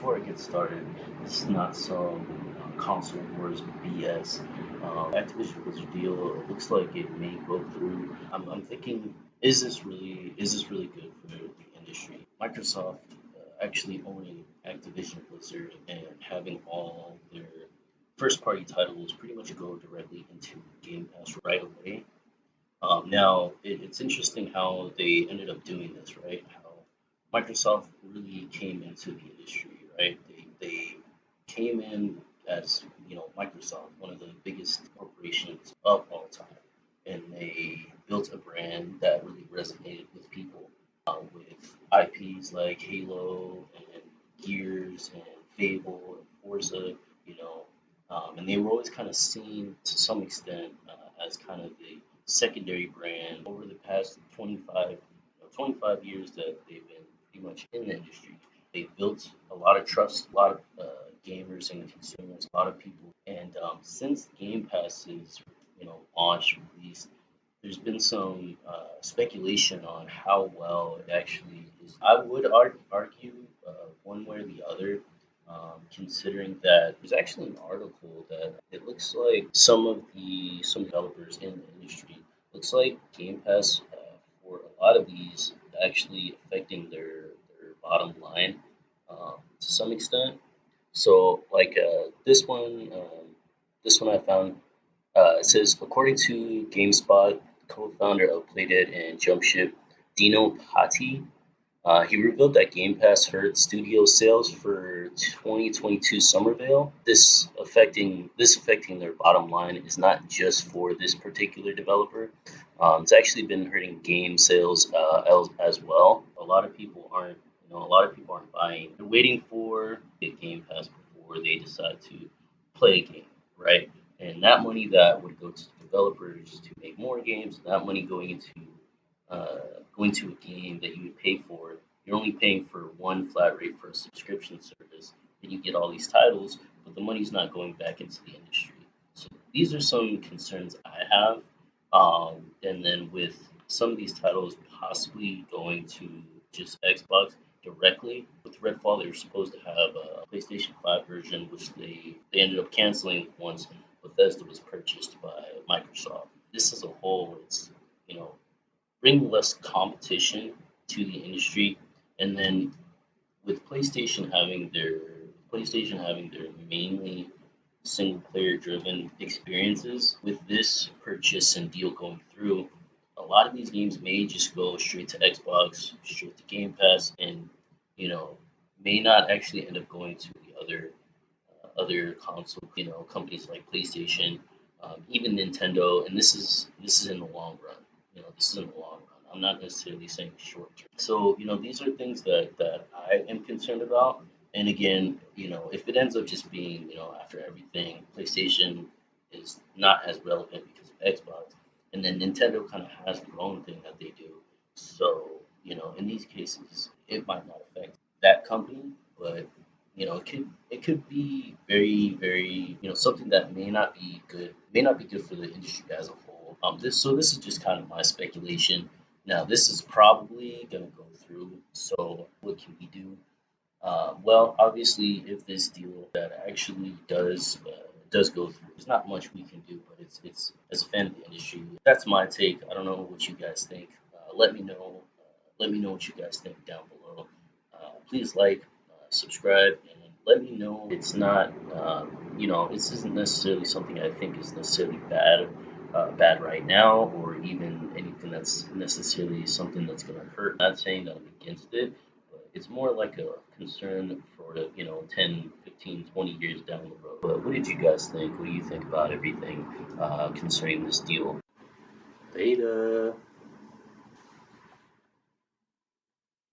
before I get started, it's not some console wars BS. Activision Blizzard deal looks like it may go through. I'm thinking, is this really good for the industry? Microsoft actually owning Activision Blizzard and having all their first party titles pretty much go directly into Game Pass right away. Now, it's interesting how they ended up doing this, right? How Microsoft really came into the industry, right? They came in as, Microsoft, one of the biggest corporations of all time. And they built a brand that really resonated with people with IPs like Halo and Gears and Fable and Forza, you know, and they were always kind of seen to some extent as kind of the secondary brand over the past 25 years that they've been pretty much in the industry. They've built a lot of trust, a lot of gamers and consumers, a lot of people. And since Game Pass is, launched, released, there's been some speculation on how well it actually is. I would argue one way or the other, considering that there's actually an article that it looks like some developers in the industry looks like Game Pass for a lot of these actually affecting their bottom line to some extent. So like this one I found it says, according to GameSpot, co-founder of Playdead and Jumpship, Dino Patti, he revealed that Game Pass hurt studio sales for 2022 Somerville. This affecting their bottom line is not just for this particular developer. It's actually been hurting game sales as well. A lot of people aren't buying. They're waiting for the Game Pass before they decide to play a game, right? And that money that would go to developers to make more games, that money uh, going to a game that you would pay for, you're only paying for one flat rate for a subscription service, and you get all these titles, but the money's not going back into the industry. So these are some concerns I have. And then with some of these titles possibly going to just Xbox directly. With Redfall, they were supposed to have a PlayStation 5 version, which they ended up canceling once Bethesda was purchased by Microsoft. This as a whole, it's you know bring less competition to the industry, and then with PlayStation having their mainly single player driven experiences, with this purchase and deal going through, a lot of these games may just go straight to Xbox, straight to Game Pass, and you know may not actually end up going to the other console, companies like PlayStation, even Nintendo, and this is in the long run. This is in the long run. I'm not necessarily saying short term. So, these are things that I am concerned about. And again, if it ends up just being, after everything, PlayStation is not as relevant because of Xbox, and then Nintendo kind of has their own thing that they do. So, in these cases, it might not affect that company, but it could be very, very, something that may not be good for the industry as a whole. This is just kind of my speculation. Now this is probably gonna go through. So what can we do? Well, obviously, if this deal that actually does go through, there's not much we can do. But it's as a fan of the industry, that's my take. I don't know what you guys think. Let me know. Let me know what you guys think down below. Please like, subscribe, and let me know. It's not, this isn't necessarily something I think is necessarily bad right now, or even anything that's necessarily something that's going to hurt. Not saying that I'm against it, but it's more like a concern for 10, 15, 20 years down the road. But what did you guys think? What do you think about everything concerning this deal? Later.